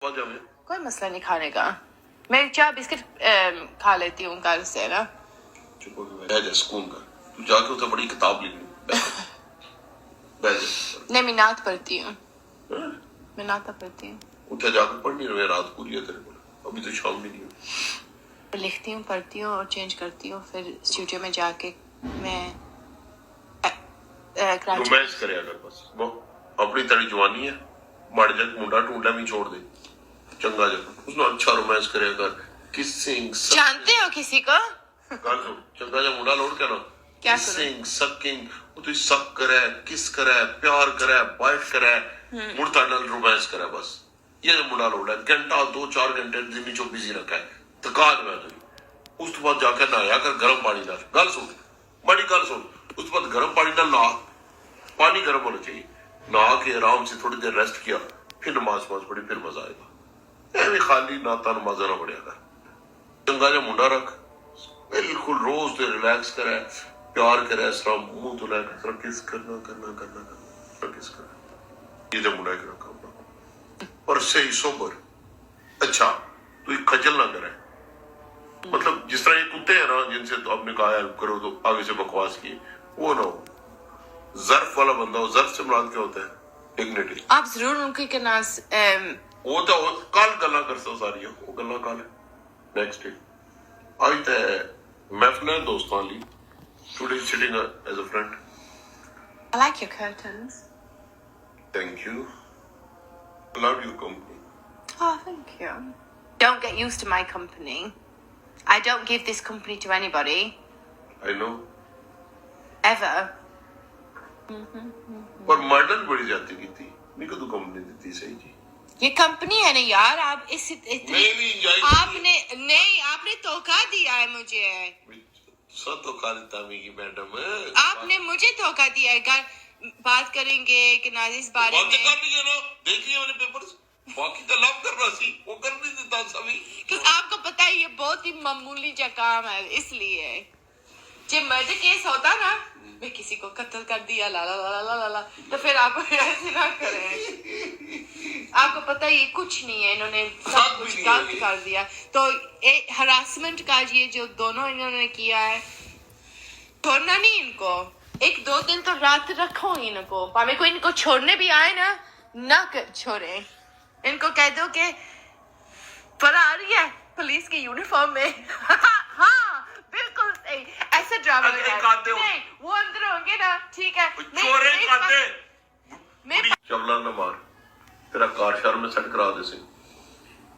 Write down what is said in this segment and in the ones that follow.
کوئی مسئلہ نہیں کھانے کا. میں چائے بسکٹ کھا لیتی ہوں کل سے نا. سکون کا تو جا کے بڑی کتاب لکھنی. نہیں میں نعت پڑھتی ہوں. میں نعت پڑھتی ہوں. اٹھے جا کے پڑھنی رہے رات پوری ہے تیرے کو. ابھی تو شام بھی نہیں ہوئی. لکھتی ہوں پڑھتی ہوں اور چینج کرتی ہوں. پھر اسٹوڈیو میں جا کے میں رومانس کرے اگر بس وہ اپنی تری جوانی ہے مڑ جا منڈا ٹونڈا بھی چھوڑ دے چنگا جا اس نے اچھا رومانس کرے اگر کسنگ جانتے ہو کسی کو چنگا جا منڈا لوڑ کے نا کیا کسنگ سکنگ وہ تو سک کرے کس کرے پیار کرے بائٹ کرے مڑتا نال رومانس کرے. بس یہ منڈا لوڑ ہے گھنٹہ 2-4 گھنٹے دن چو بزی رکھا ہے تھکان میں تو اس تو بعد جا کے نہایا کر گرم پانی نال. گل سن بڑی گل سن اس کے بعد گرم پانی نہ نہا. پانی گرم ہونا چاہیے. نہا کے آرام سے تھوڑی دیر ریسٹ کیا پھر نماز پڑھی پھر مزہ آئے گا. ایویں خالی ناتا نمازہ نہ پڑیا کر. چنگا جا منڈا رکھ بالکل روز دے ریلیکس کرے پیار کرے اس طرح منہ تو لے کر کس کرنا کس کرنا یہ تو منڈا کرا کام اور صحیح سوبر. اچھا تو یہ کھجل نہ کرے. مطلب جس طرح یہ کتے ہیں نا جن سے تو آپ نے کہا کرو تو آگے سے بکواس کی وہ نہ ہو. ظرف والا بندہ ہو. ظرف سے مراد کیا ہوتا ہے؟ ڈگنیٹی. آپ ضرور ان کے ناس وہ تو کل گلا کر سو ساری وہ گلا کل ہے نیکسٹ ڈے آج تے محفل دوستاں لی today sitting as a friend. I like your curtains. Thank you. I love your company. Oh, thank you. Don't get used to my company. I don't give this company to anybody. I know. Ever. Per model بڑی جاتی کی تھی نہیں کہ تو company دیتی صحیح جی. یہ کمپنی ہے نا یار. آپ اس آپ نے دھوکہ دیا ہے مجھے. سب دھوکہ دیتا میری میڈم. آپ نے مجھے دھوکہ دیا ہے. بات کریں گے کہ نازی اس بارے میں باتیں کر لیے نا دیکھیے میرے پیپرز باقی تو لو کرنا سی وہ کر نہیں دیتا سبھی. آپ کو پتا ہے یہ بہت ہی معمولی جا کام ہے. اس لیے جب مرڈر کیس ہوتا نا میں کسی کو قتل کر دیا لا لا لا لا لا لا تو پھر آپ ایسے نہ کریں. آپ کو پتا ہے یہ کچھ نہیں ہے. انہوں نے سب کچھ غلط کر دیا. تو ہراسمنٹ کا یہ جو دونوں انہوں نے کیا ہے چھوڑنا نہیں ان کو. 1-2 دن تو رات رکھو ان کو. پاوے کوئی ان کو چھوڑنے بھی آئے نا نہ چھوڑیں. ان کو کہہ دو کہ فرا آ رہی ہے پولیس کی یونیفارم میں. ہاں بالکل صحیح. ایسے ڈرامہ نہیں وہ اندر ہوں گے نا ٹھیک ہے. چبلا نہ مار تیرا کار شہر میں سیٹ کرا دے سے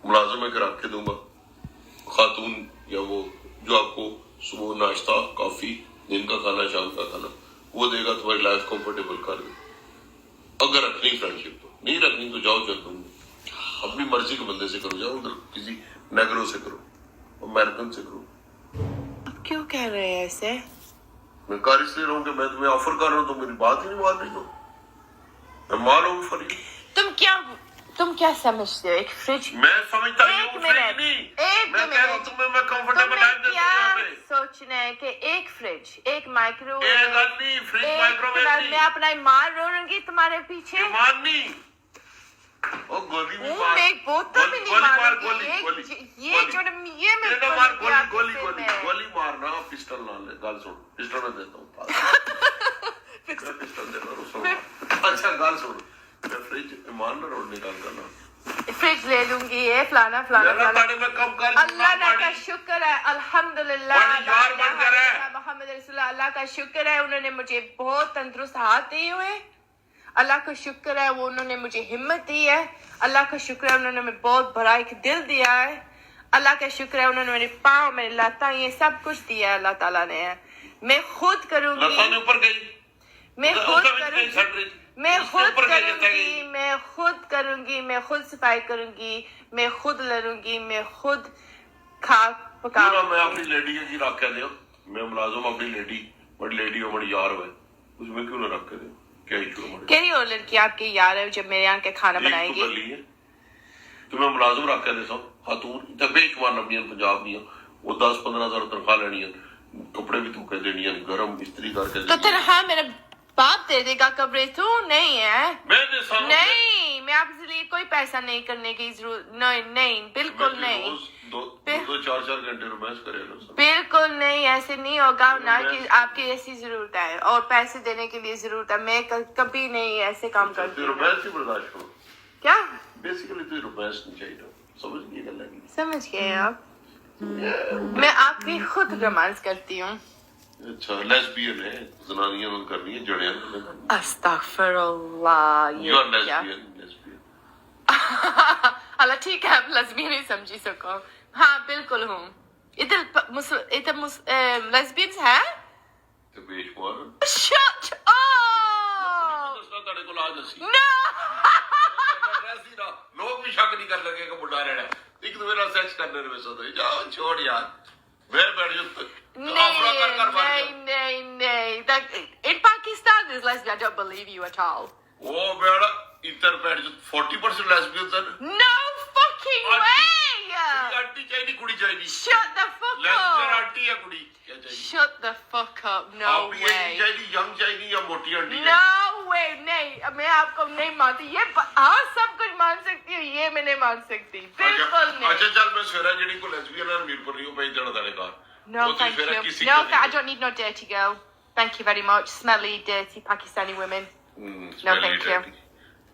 ملازم میں کرا کے دوں گا. خاتون یا وہ جو آپ کو صبح ناشتہ کافی دن کا کھانا شام کا کھانا وہ دے گا تمہاری لائف کمفرٹیبل کر دے. اگر رکھنی فرینڈشپ تو نہیں رکھنی تو جاؤ چل دوں اپنی مرضی کے بندے سے کرو. جاؤ ادھر کسی نیگرو سے کرو امریکن سے کرو. کیوں کہہ رہے ہیں ایسے؟ میں کار اس لیے رہوں کہ میں تمہیں آفر کر رہا ہوں تو میری بات ہی نہیں مان رہی ہو. میں ماروں فر تم کیا سمجھتے ہو؟ ایک فریج میں سمجھتا ہوں فریج نہیں میں کہہ رہا ہوں تمہیں میں کمفرٹیبل لائف دیتا ہوں. کیا سوچنا ہے کہ ایک فریج ایک مائکرو ایک آدمی فریج مائکرو ویو میں اپنا مار رہوں گی تمہارے پیچھے مارنی او گولی بھی مار ایک بوتل بھی نہیں ماروں گی. یہ جو یہ میں گولی مارنا پسٹل نہ لے. گل سن پسٹل میں دیتا ہوں پسٹل دے رہا. اچھا گل سن میں فریج ایمان نہ روڈ نکال کرنا فریج لے لوں گی. یہ فلانا اللہ کا شکر ہے الحمدللہ. محمد رسول اللہ کا شکر ہے انہوں نے مجھے بہت تندرست ہاتھ دیے ہوئے. اللہ کا شکر ہے وہ انہوں نے مجھے ہمت دی ہے. اللہ کا شکر ہے انہوں نے مجھے بہت بڑا ایک دل دیا ہے. اللہ کا شکر ہے انہوں نے میرے پاؤں میرے لاتاں یہ سب کچھ دیا ہے اللہ تعالیٰ نے. میں خود کروں گی میں خود صفائی کروں گی میں خود لڑوں گی میں خود کھا پکاؤں. میں اپنی لیڈی کی رکھ کے دیا میں ملازم اپنی لیڈی بڑی لیڈی ہو بڑی یار ہوئے اس میں کیوں نہ رکھ کے دیا. کہی اور لڑکی آپ کی یار ہے جب میرے یہاں کے کھانا بنائے گی تو میں ملازم رکھ کے دیتا ہوں. خاتون بے شمار نبی پنجاب دیا وہ 10-15 ہزار تنخواہ لینی ہے کپڑے بھی دھوکے دینی ہے گرم استری کر کے تو تنخواہ میرا باپ دے دے گا. کپڑے تو نہیں ہے میں میں آپ کے لیے کوئی پیسہ نہیں کرنے کی ضرورت نہیں بالکل نہیں دو چار گھنٹے رومانس کرے نا بالکل نہیں ایسے نہیں ہوگا نہ کہ آپ کی ایسی ضرورت ہے اور پیسے دینے کے لیے ضرورت ہے میں کبھی نہیں ایسے کام کرتی ہوں رومانس ہی برداشت کرو کیا بیسیکلی تو رومانس نہیں چاہیے سمجھ گئے گل ہے سمجھ گئے آپ میں آپ کی خود رومانس کرتی ہوں اچھا لیسبین ہے زنانیاں نے کرنی ہے جڑیاں استغفر اللہ یو آر لیسبین اللہ ٹھیک ہے آپ لیسبین نہیں سمجھی سکو ہاں بالکل ہوں ادھر لیسبینز ہیں تے بے شمار شٹ اپ تڑے کو لاج اسی نو لوگ بھی شک نہیں کر لگے کہ بڈھا رہنا ایک تو میرا سیکس کرنے میں سو جاؤ چھوڑ یار میں بیٹھ جاتا نہیں in Pakistan there's lesbian I don't believe you at all وہ بیڑا ادھر بیٹھ جاتا 40% لیسبینز ہیں no fucking way آنٹی چاہیے کڑی چاہیے shut the fuck lesbian up aunty یا کڑی کیا چاہیے shut the fuck up no way چاہیے ینگ چاہیے یا موٹی آنٹی no way نہیں میں آپ کو نہیں مانتی یہ ہاں سب کچھ مان سکتی ہوں یہ میں نہیں مان سکتی بالکل نہیں اچھا چل میں سویرا جڑی کو لیسبین ہے میر پر نہیں ہوں بھائی جڑا تارے کار no thank you no I don't need no dirty girl thank you very much smelly dirty Pakistani women no thank you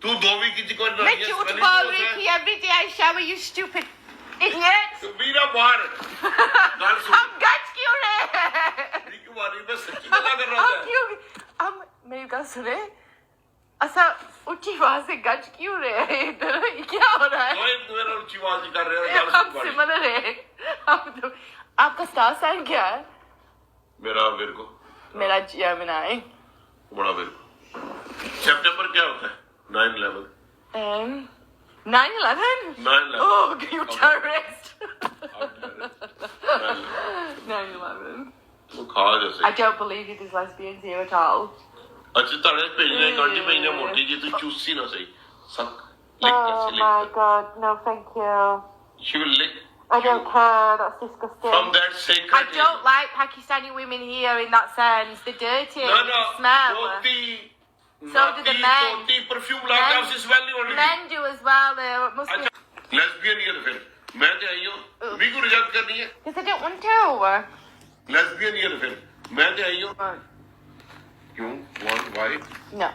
تو دو بھی کسی کو میں جھوٹ بول رہی تھی every day I shower you stupid idiot تو میرا باہر گل سن ہم گچ کیوں رہے ہیں کیوں ماری میں سچی بتا کر رہا تھا ہم میری گل سنے اچھا اونچی آواز سے گچ کیوں رہے ہیں ادھر کیا ہو رہا ہے تو میرا اونچی آواز ہی کر رہے ہیں ہم سمجھ رہے ہیں آپ کا سٹار سائن کیا ہے میرا ویرگو میرا جیمنائی بڑا ویرگو سپٹمبر کیا ہوتا ہے 9/11 9/11 oh you terrorist 9/11 وہ کھا جیسے I don't believe it is lesbians here at all اچھا تڑے پیجنے کانٹی پیجنے موٹی جی تو چوسی نہ صحیح سک لک oh کر سے my look god no thank you she will lick I don't care that's disgusting from that sacred I don't like Pakistani women here in that sense they're dirty no they smell doti so do the men doti perfume لا کے اس smell نہیں ہوتی men do as well it must be lesbian یہ پھر میں تے آئی ہوں بھی کو ریجیکٹ کرنی ہے because I don't want to lesbian یہ پھر میں تے آئی ہوں کیوں want why no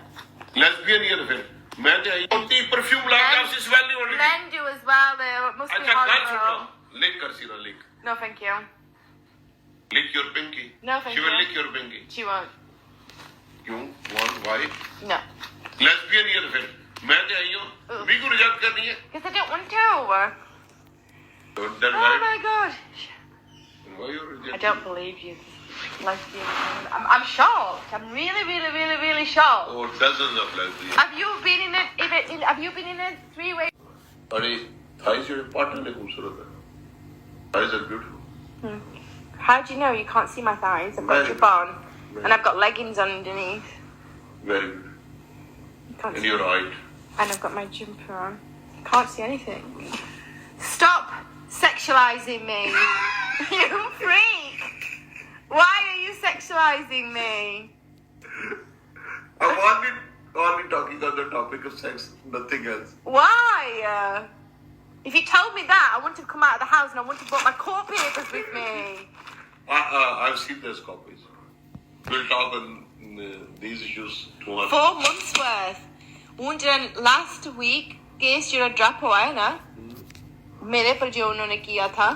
lesbian یہ پھر میں تے آئی ہوں perfume لا کے اس smell نہیں ہوتی men do as well it must be اچھا گل horrible سنو lick کر سی نہ lick no thank you lick your pinky no thank she will you lick your pinky she won't کیوں want why no lesbian یہ پھر میں تے آئی ہوں بھی کو ریجیکٹ کرنی ہے because I don't want to then oh my god why you reject I don't believe you lesbian I'm shocked I'm really shocked oh dozens of lesbians have you been in a three-way array thighs your partner نے خوبصورت ہے thighs are beautiful how do you know you can't see my thighs I've got jumper on and I've got leggings underneath very good you can't and see you're right and I've got my jumper on can't see anything stop sexualizing me you freak why are you sexualizing me I'm only talking on the topic of sex nothing else why if you told me that I wouldn't have come out of the house and I wouldn't have brought my court papers with me I've seen those copies we'll talk on these issues tomorrow 4 months worth last week case جو drop ہوا ہے نا میرے پر جو انہوں نے کیا تھا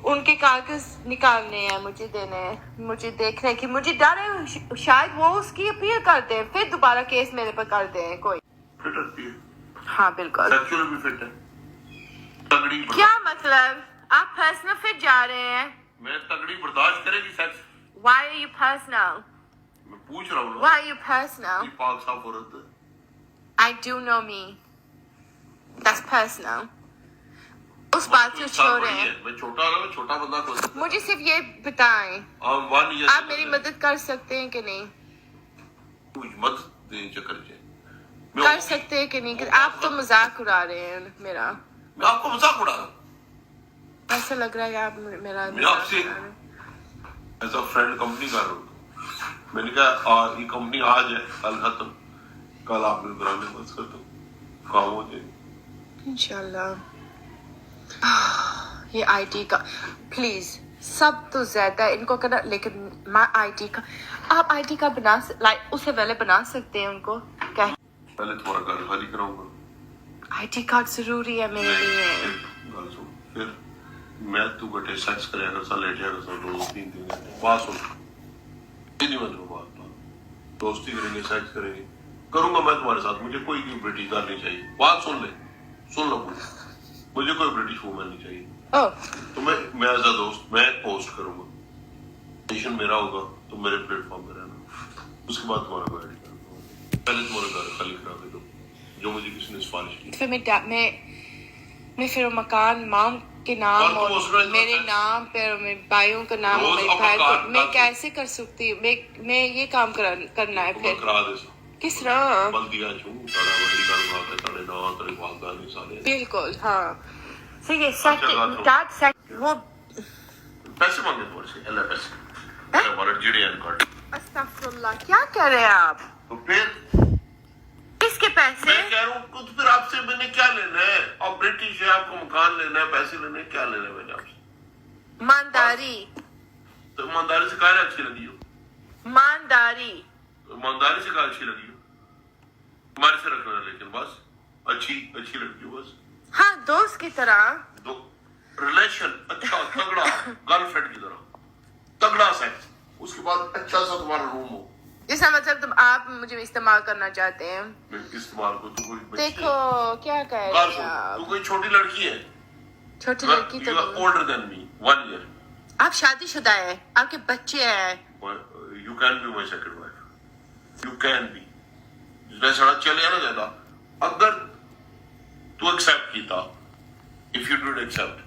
ان کے کاغذ نکالنے ہیں مجھے دینے ہیں مجھے دیکھنے کی مجھے ڈر ہے شاید وہ اس کی اپیل کر دیں پھر دوبارہ کیس میرے پر کر دیں کوئی فٹ ہوتی ہے ہاں بالکل سیکچولی بھی فٹ ہے تگڑی کیا مطلب آپ پرسنل فٹ جا رہے ہیں میں تگڑی برداشت کرے گی sex why are you personal میں پوچھ رہا ہوں why are you personal یہ پاک صاف عورت ہے I do know me that's personal اس بات کو چھوڑیں میں چھوٹا رہا میں چھوٹا بندہ کو مجھے صرف یہ بتائیں آپ میری مدد کر سکتے ہیں کہ نہیں مدد دیں چکر کر سکتے ہیں کہ نہیں کہ آپ تو مذاق اڑا رہے ہیں میرا میں آپ کو مذاق اڑا رہا ہوں ایسا لگ رہا ہے کہ آپ میرا میں آپ سے ایز اے فرینڈ کمپنی کر رہا ہوں میں نے کہا یہ کمپنی آج ہے کل ختم کل آپ نے کرانے بس کر دو کام ہو جائے انشاءاللہ. یہ آئی ٹی کا پلیز سب تو زیادہ ان کو کرنا, لیکن میں آئی ٹی کا, آپ آئی ٹی کا بنا لائک اسے پہلے بنا سکتے ہیں ان کو کیا پہلے تمہارا گھر خالی کراؤں گا. آئی ٹی کارڈ ضروری ہے میرے لیے. پھر میں تو بیٹے سیکس کرے اگر سا لیٹ جائے گا روز 3 گھنٹے بات سن نہیں مطلب بات دوستی کریں گے سیکس کریں گے کروں گا میں تمہارے ساتھ. مجھے کوئی برٹش گھر نہیں چاہیے. بات سن لے سن لو مجھے کوئی برٹش وومن نہیں چاہیے. تو میں ایز اے دوست میں پوسٹ کروں گا نیشن میرا ہوگا تو میرے پلیٹ فارم پہ رہنا. اس کے بعد تمہارا کوئی ایڈٹ کروں گا. پہلے تمہارا گھر خالی کرا دے دو جو مجھے کسی نے سفارش کی. پھر میں پھر مکان مام کے نام اور میرے نام پہ میرے بھائیوں کا نام اور میرے بھائی کو میں کیسے کر سکتی ہوں. میں یہ کام کرنا ہے پھر کرا دے کس طرح بلدیاں چھوں تڑا بڑی کروا کے تڑے نہ تڑے والدہ نہیں سارے بالکل. ہاں یہ وہ پیسے مانگے تمہارے سے اللہ پیسے ہمارا جڑے این کارڈ. استغفر اللہ کیا کر رہے ہیں آپ. تو پھر کس کے پیسے میں کہہ رہا ہوں تو پھر آپ سے میں نے کیا لینا ہے. اور برٹش ہے آپ کو مکان لینا ہے پیسے لینے ہیں کیا لینا ہے میں نے آپ سے. ایمانداری. تو ایمانداری سے کہا اچھی لگی ہو. ایمانداری سے کہا اچھی لگی ہو. ہمارے سے رکھنا ہے لیکن بس اچھی لگتی ہو بس. ہاں دوست کی طرح ریلیشن اچھا تگڑا گرل فرینڈ کی طرح تگڑا سیکس. اس کے بعد اچھا سا تمہارا روم ہو جس کا مطلب آپ مجھے استعمال کرنا چاہتے ہیں. استعمال کو تو کوئی دیکھو کیا کہہ رہے ہیں تو کوئی چھوٹی لڑکی ہے. چھوٹی لڑکی تو older than me 1 year. آپ شادی شدہ ہیں آپ کے بچے ہیں. You can be my second wife. You can be. میں سڑا چلے آنا جاتا اگر تو ایکسپٹ کیتا. If you did accept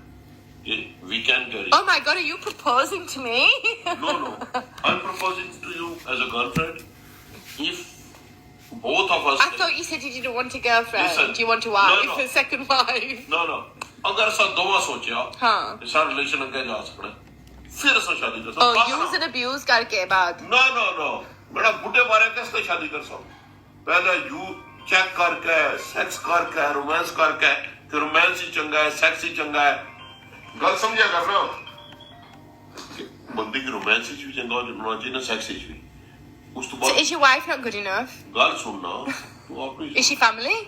we can carry. Oh my God, are you proposing to me? No. I'm proposing to you as a girlfriend. If both of us. I thought you said you didn't want a girlfriend. Listen, do you want a wife? A second wife? No. اگر سا دوواں سوچیا ہاں سا relation اگے جا سکنا پھر اسا شادی کر سکتے. Oh, use and abuse کر کے بعد. No. میرا بڈھے بارے کس سے شادی کر سکوں. پہلے یو چیک کر کے سیکس کر کے رومانس کر کے کہ رومانس ہی چنگا ہے سیکس ہی چنگا ہے. گل سمجھا کرنا بندے کی رومانس بھی چنگا ہونا چاہیے سیکس بھی. اس تو بعد is your wife not good enough? گل سننا تو اپنی is she family?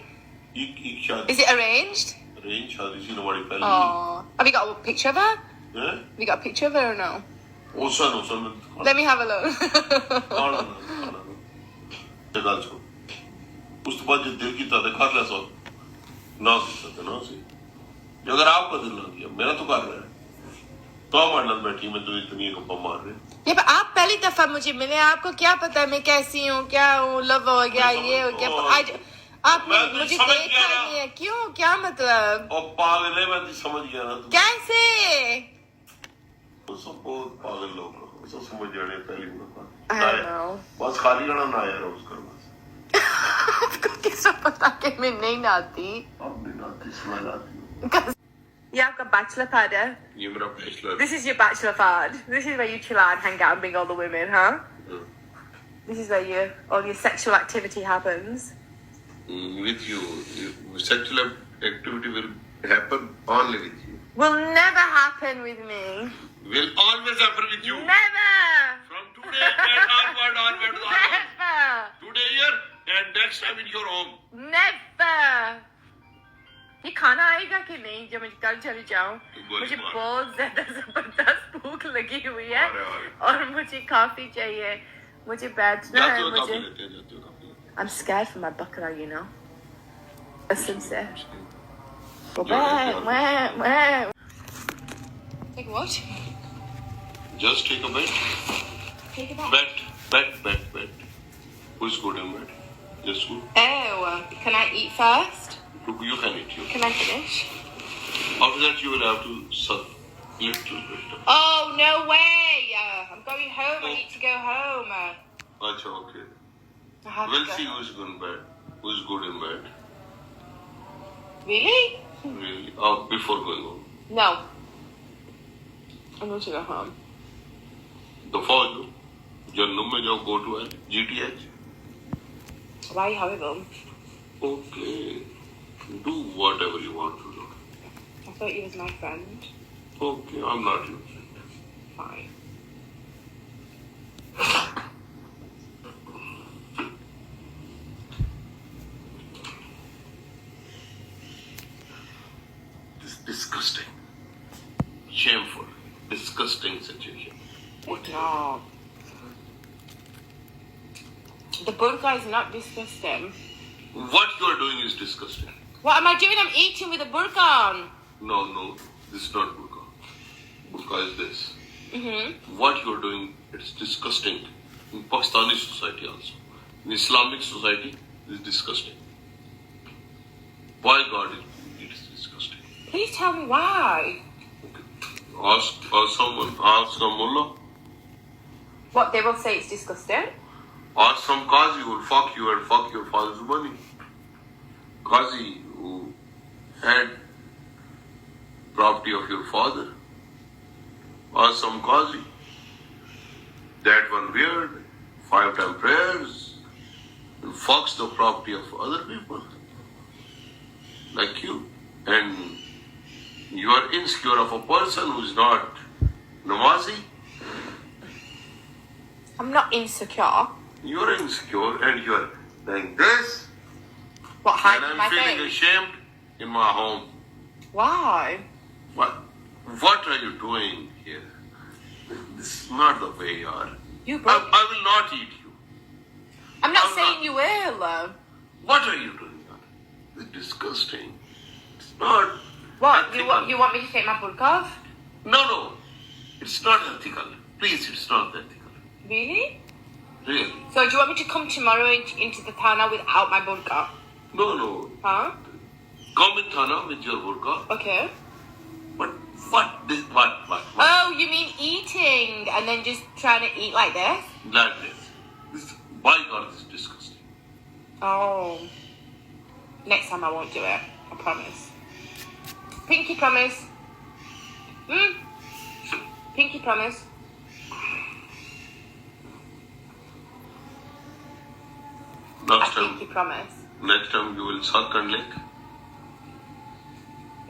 ایک شادی is it arranged? arranged شادی سی ہماری پہلی. Oh, have you got a picture of her? Have you got a picture of her or no? اوسن let me have a look. گل سن اس تو بعد جو دل کی تعداد کر لیا سو نہ سکتے نہ سی. اگر آپ کا دل نہ کیا میرا تو کر رہا ہے تو آپ ہمارے بیٹھی میں تو اتنی گپا مار رہے. آپ پہلی دفعہ مجھے ملے آپ کو کیا پتا میں کیسی ہوں کیا ہوں لو ہو گیا یہ ہو گیا. آپ مجھے دیکھا نہیں ہے کیوں کیا مطلب. اور پاگل ہے میں سمجھ گیا نا کیسے. سب بہت پاگل لوگ سب سمجھ جانے پہلی بس خالی رہنا نہ آیا روز کر بس. آپ کو کس کو پتا کہ میں نہیں ناتی. اب نہیں ناتی سمجھ آتی. یہ آپ کا بیچلر پارٹ ہے. یہ میرا bachelor. This is your bachelor pad. This is where you chill out and hang out and bring all the women, huh? This is where all your sexual activity happens. With you, sexual activity will happen only with you. Will never happen with me. Will always happen with you. Never. From today and onward. Never. Today here and next time in your home. Never. یہ کھانا آئے گا کہ نہیں جب میں کل چلی جاؤں. مجھے بہت زیادہ زبردست بھوک لگی ہوئی ہے اور مجھے کافی چاہیے. مجھے بیٹھنا ہے. مجھے I'm scared for my bakra, you know. قسم سے. Like what? Just take a bet. Take a bet. Bet. Who's good in bed? Just who? Oh, can I eat first? You can eat. Can I finish? After that, you will have to suck little bit. Oh, no way! I'm going home. I need to go home. Achha, okay. We'll see who's good in bed. Who's good in bed. Really? Really? Before going home. No. I'm going to go home. The fall, Jannum mein jao go to GTH. Why are you horrible? Okay. Do whatever you want to do. I thought you was my friend. Okay, I'm not your friend. Fine. This is disgusting. Shameful. Disgusting situation. It's not. The burqa is not disgusting. What you are doing is disgusting. What am I doing? I'm eating with a burqa on. No, this is not burqa. Burqa is this. Mm-hmm. What you are doing, it's disgusting. In Pakistani society also. In Islamic society, it's disgusting. Why God it is disgusting? Please tell me why. Okay. Ask some mullah. What, they will say it's disgusting? Ask some qazi who will fuck you and fuck your father's money. Qazi who had property of your father. Ask some qazi. That one weird, 5-time prayers, and fucks the property of other people. Like you. And you are insecure of a person who is not namazi. I'm not insecure. You are insecure and you are like this. What, And hiding my I'm feeling face? ashamed in my home. Why? What are you doing here? This is not the way you are. You broke. I will not eat you. I'm not I'm saying not. you will. What are you doing? It's disgusting. It's not What? ethical. You want me to take my burqa off? No. It's not ethical. Please, it's not ethical. Really? Really. So do you want me to come tomorrow into the Thana without my burqa? No. Huh? Come in Thana with your burqa. Okay. But what? Oh, you mean eating and then just trying to eat like this? Like this. By God, this is disgusting. Oh. Next time I won't do it. I promise. Pinky promise. Pinky promise. Pinky promise. Next time you will suck and lick.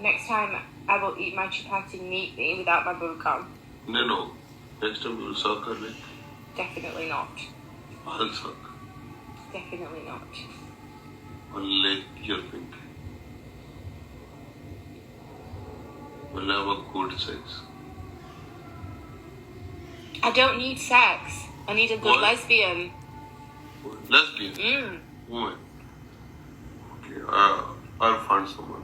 Next time I will eat my chapati neatly without my burqa. No. Next time you will suck and lick. Definitely not. I'll suck. Definitely not. I'll lick your pinky. We'll have a good sex. I don't need sex. I need a good What? lesbian. Lesbian? Woman? Okay, I'll find someone.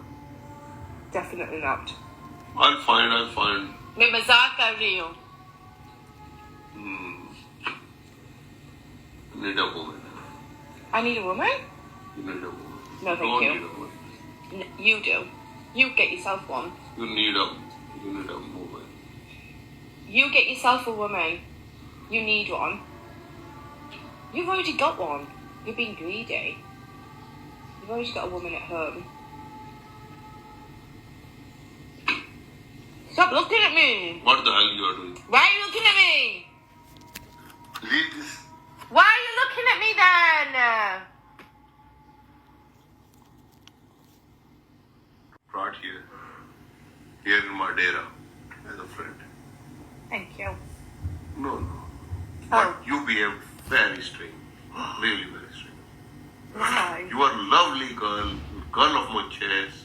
Definitely not. I'll find. मैं मजाक कर रही हूँ. You need a woman. I need a woman? You need a woman. No, thank Don't you. need a woman. You do. You get yourself one. You need a woman. You get yourself a woman. You need one. You've already got one. You're being greedy. You've already got a woman at home. Stop looking at me. What the hell you are doing? Why are you looking at me? Leave this. Why are you looking at me then? Right here. Here in Madeira. As a friend. Thank you. No. Oh. But you behave very strange. Really very strange. Why? You are a lovely girl of my chest.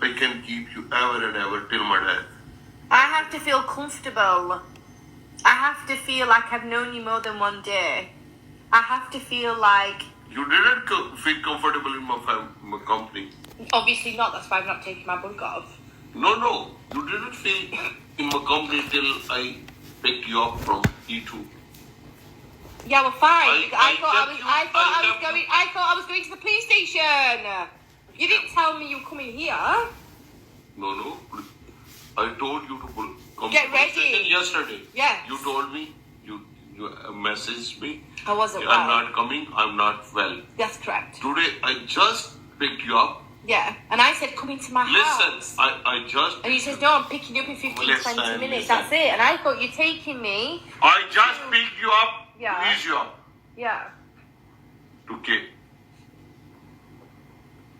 I can keep you ever and ever till my death. I have to feel comfortable. I have to feel like I've known you more than one day. I have to feel like... You didn't feel comfortable in my company. Obviously not, that's why I'm not taking my burqa off. No. You didn't feel in my company till I picked you up from E2. Yeah, well, fine. I thought I was going to the police station. You didn't tell me you were coming here. No. I told you to come Get to the ready. station yesterday. Yes. You told me. You messaged me. I wasn't I'm well. not coming. I'm not well. That's correct. Today I just picked you up. Yeah, and I said come into my house. Listen, I just. And you said no, I'm picking you up in 15, 20 minutes. That's it. And I thought you're taking me. I just picked you up. Yeah. Reach you up. Yeah. To K.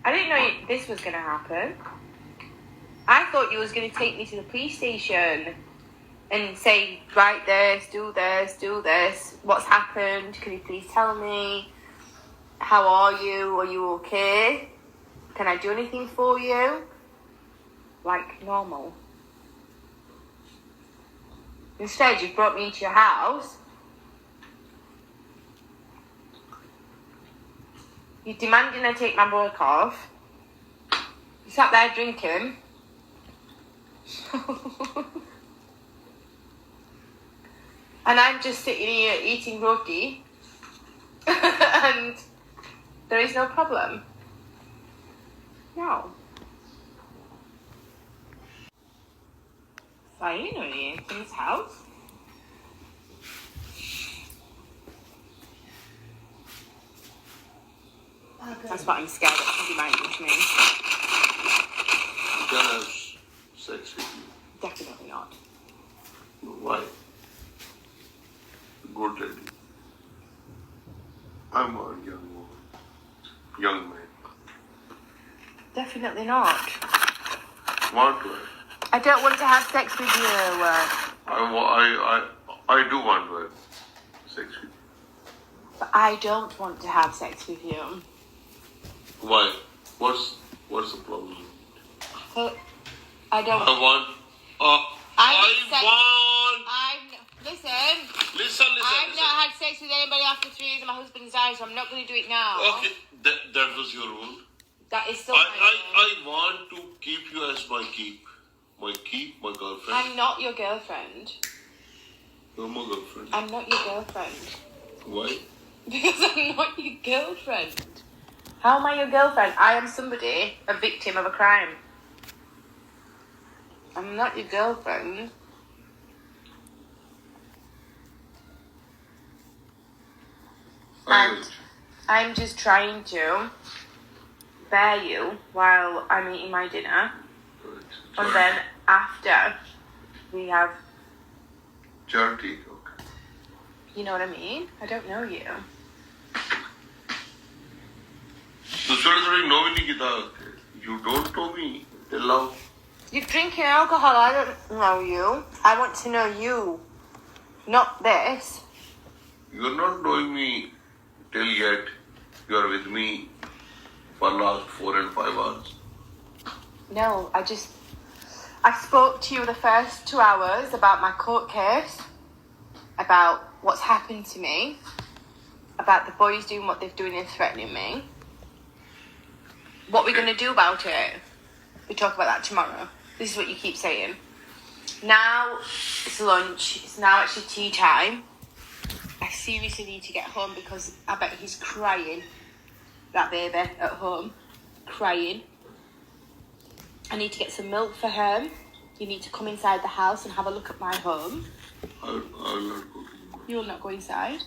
I didn't know this was going to happen. I thought you was going to take me to the police station and say, write this, do this. What's happened? Can you please tell me? How are you? Are you okay? Can I do anything for you? Like normal. Instead, you brought me into your house. You're demanding I take my work off. You sat there drinking. And I'm just sitting here eating roti. And there is no problem. No. Finally, in his house. That's what I'm scared of, because he might push me. Can I have sex with you? Definitely not. Why? Good lady. I'm a young man. Definitely not. Want to have? I don't want to have sex with you. I do want to have sex with you. But I don't want to have sex with you. Why? What's the problem? But I don't. I want. Listen. Listen. I've not had sex with anybody after 3 years of my husband's died, so I'm not going to do it now. Okay, that was your rule. That is still my rule. I want to keep you as my keep. My girlfriend. I'm not your girlfriend. You're my girlfriend. I'm not your girlfriend. Why? Because I'm not your girlfriend. How am I your girlfriend? I am somebody, a victim of a crime. I'm not your girlfriend. And I'm just trying to bear you while I'm eating my dinner. And then after we have... Charity, okay. You know what I mean? I don't know you. You don't know me. Love. You're drinking alcohol. I don't know you. I want to know you. Not this. You're not knowing me till yet. You are with me for last 4 and 5 hours. No, I spoke to you the first 2 hours about my court case, about what's happened to me, about the boys doing what they're doing and threatening me. What we're going to do about it, we talk about that tomorrow. This is what you keep saying. Now it's lunch. It's now actually tea time. I seriously need to get home because I bet he's crying. That baby at home, crying. I need to get some milk for him. You need to come inside the house and have a look at my home. I'll not go. You'll not go inside?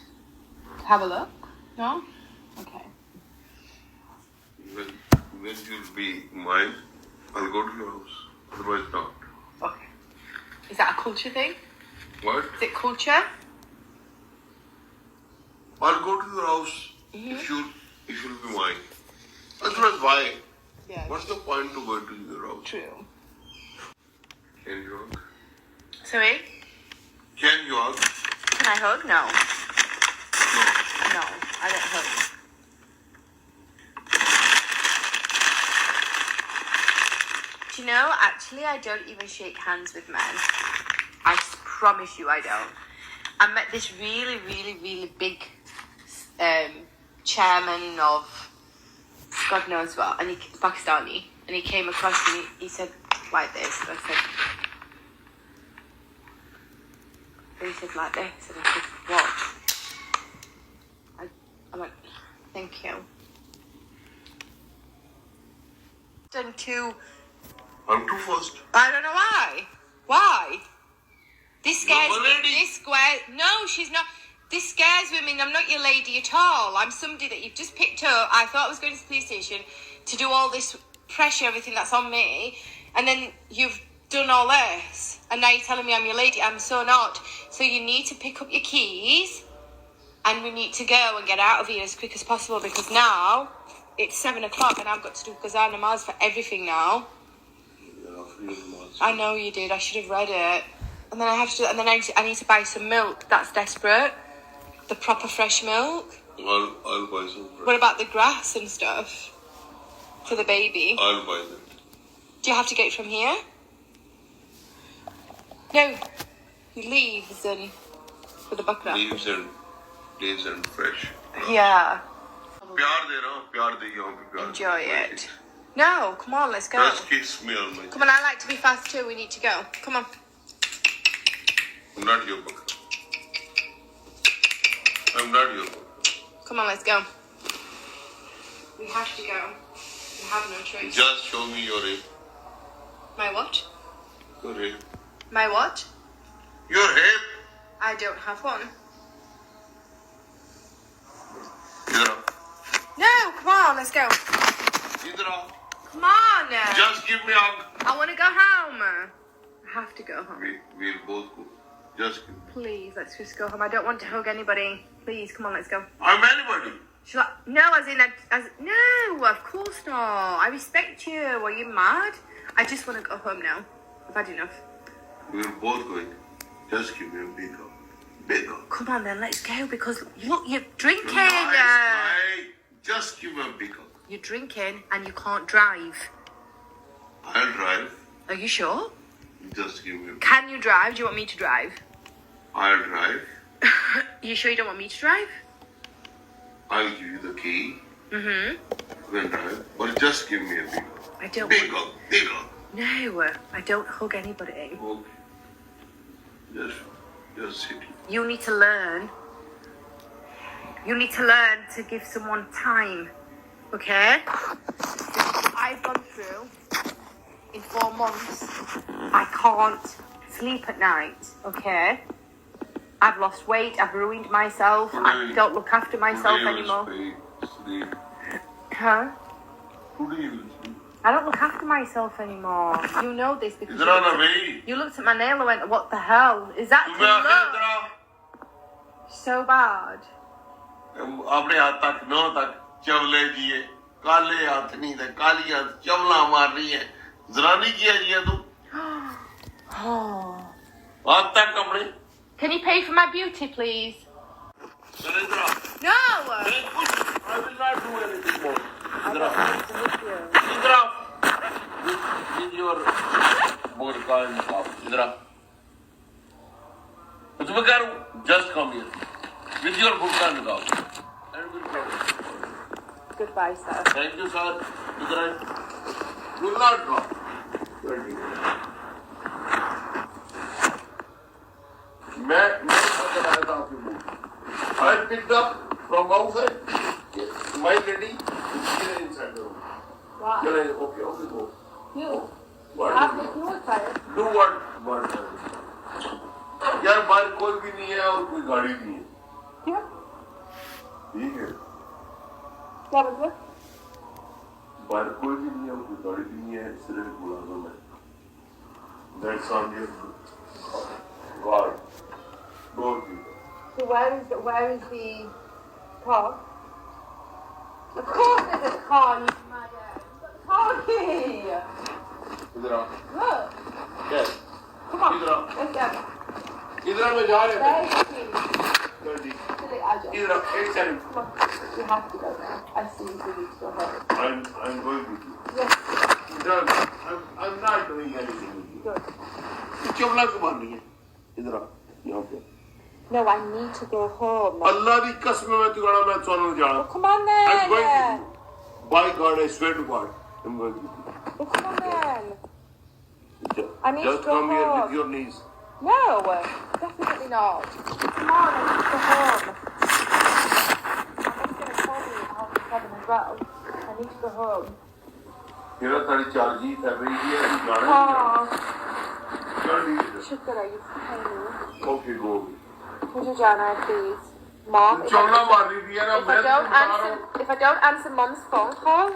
Have a look? No? Okay. When you'll be mine, I'll go to your house. Otherwise not. Okay. Is that a culture thing? What? Is it culture? I'll go to your house if you'll be mine. Otherwise, why? Yeah. What's the point to go to your house? True. Can you hug? Sorry? Can you hug? Can I hug? No. No. No, I don't hug. Do you know, actually, I don't even shake hands with men. I promise you I don't. I met this really, really, really big chairman of God knows what, and Pakistani, and he came across and he said like this, and I said, and he said like this, and I said, what? I went, thank you. Done two. I'm too fast. I don't know why. Why? This scares You're my me. lady. This square. No, she's not. This scares women. I'm not your lady at all. I'm somebody that you've just picked up. I thought I was going to the police station to do all this pressure, everything that's on me, and then you've done all this, and now you're telling me I'm your lady. I'm so not. So you need to pick up your keys, and we need to go and get out of here as quick as possible, because now it's 7 o'clock and I've got to do Gujjar namaz for everything now. I know you did. I should have read it. And then I have to, and then I need to buy some milk. That's desperate. The proper fresh milk. I'll buy some. What about the grass and stuff for the baby? I'll buy them. Do you have to get it from here? No. Leaves and for the bakra. Leaves and fresh. Yeah. प्यार दे रहा हूँ, प्यार दे रहा हूँ, प्यार. Enjoy it. No, come on, let's go. Just kiss me on my. Come on, I like to be fast too. We need to go. Come on. I'm not your book. I'm not your book. Come on, let's go. We have to go. We have no choice. Just show me your hip. My what? Your hip. My what? Your hip. I don't have one. Idhar. No, come on, let's go. Idhar. Come on. Just give me a hug. I want to go home. I have to go home. We'll both go. Just give me. Please, let's just go home. I don't want to hug anybody. Please, come on, let's go. I'm anybody. Shall I? No, no, of course not. I respect you. Are you mad? I just want to go home now. I've had enough. We're both going. Just give me a big hug. Big hug. Come on then, let's go because look, you're drinking. Nice. Just give me a big hug. You're drinking and you can't drive. I'll drive. Are you sure? Just give me a big Can you drive? Do you want me to drive? I'll drive. You sure you don't want me to drive? I'll give you the key. Mm-hmm. You can drive. But just give me a big hug. I don't Big hug. Big hug. No, I don't hug anybody. Okay. Just sit. You need to learn. You need to learn to give someone time. Okay? I've gone through in 4 months. I can't sleep at night. Okay? I've lost weight. I've ruined myself. I don't look after myself anymore. Sleep. Huh? Today you will sleep. I don't look after myself anymore. You know this because you you looked at my nail and went, what the hell? Is that too low? So bad. अपने हाथ तक नौ तक चवले जिए काले हाथ नहीं थे काली हाथ चवला मार रही है जरानी किया जिया तू हाथ तक अपने Can you pay for my beauty, please? No! I will not do anything more. With your vodka and coffee. Just come here. With your vodka and coffee. And we'll go. Goodbye, sir. Thank you, sir. Will not drop. I picked up from outside. My lady is inside the room. Why? Okay, go. You? What? Do what? यार बाहर कोई भी नहीं है और कोई गाड़ी नहीं है क्या? ठीक है क्या मतलब? बाहर कोई भी नहीं है और कोई गाड़ी भी नहीं है सिर्फ मुलाजिम है That's on your guard. Doorkeeper. So where is the car? Of course there's a car, you mad ass. Car key! इधर आओ Look! Yes. Come on, इधर आओ let's go. इधर मैं जा रहा हूँ Silly, Ajay. इधर आओ एक second Come on, we have to go now. I see you need to go home. I'm going with you Yes, इधर I'm not doing anything with you good. चवला क्यों मारनी है इधर आओ यहाँ पे No, I need to go home. अल्लाह की कसम मैं तुझे मैं चलने जा रहा Well, come on then. I'm going with you by God I swear to God I'm going with you Well, come on then. I need just to go come here home. with your knees No, definitely not. Come on, I need to go home. I'm going to call me out at 7 as well. I need to go home. मेरा तारी चार्जी था भाई ये गाना शुक्र है you can pay me. Okay go मुझे जाना है please. Mom, चलना मार रही थी यार if I don't answer Mom's phone call,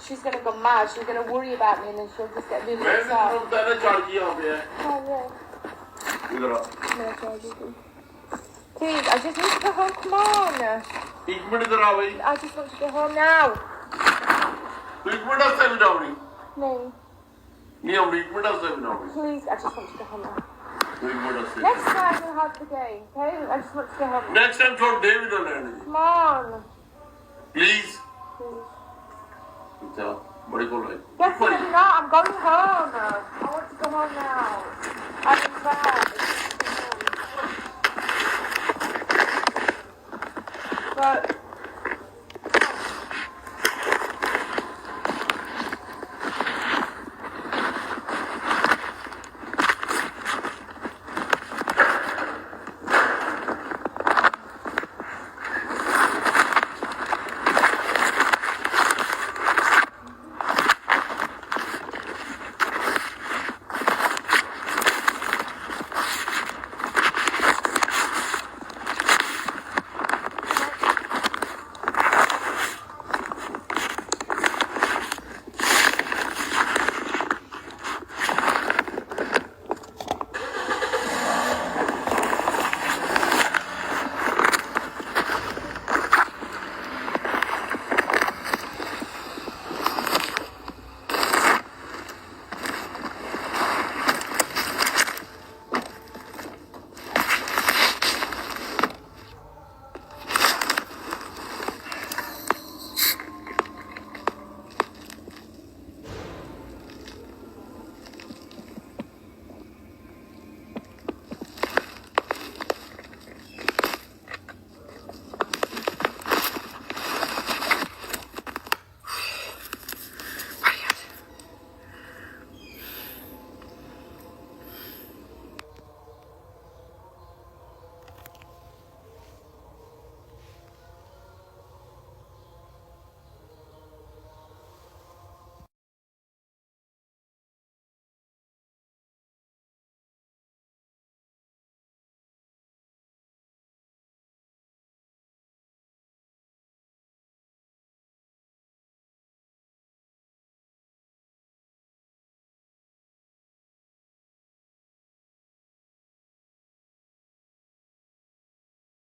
she's gonna go mad. She's gonna worry about me and then she'll just get really मैं upset. भी तेरा चार्जी यहाँ पे है Oh yeah. इधर आ No charges. Please, I just need to go home. Come on. एक minute इधर आ भाई I just want to go home now. ਤੂੰ ਇੱਕ ਮਿੰਟ ਵਾਸਤੇ ਵੀ ਆਉਣੀ No, ਨਹੀਂ ਆਉਣੀ ਇੱਕ ਮਿੰਟ ਵਾਸਤੇ ਵੀ ਆਉਣੀ please, I just want to go home now. ਤੂੰ ਇੱਕ ਮਿੰਟ ਵਾਸਤੇ Next time we'll have the game, okay? I just want to go home. Next time ਥੋੜਾ ਦੇ ਵੀ ਨਾ ਲੈਣ Come on. Please Please. ਚਾ ਬੜੀ ਕੋਲ ਹੈ Definitely not, I'm going home.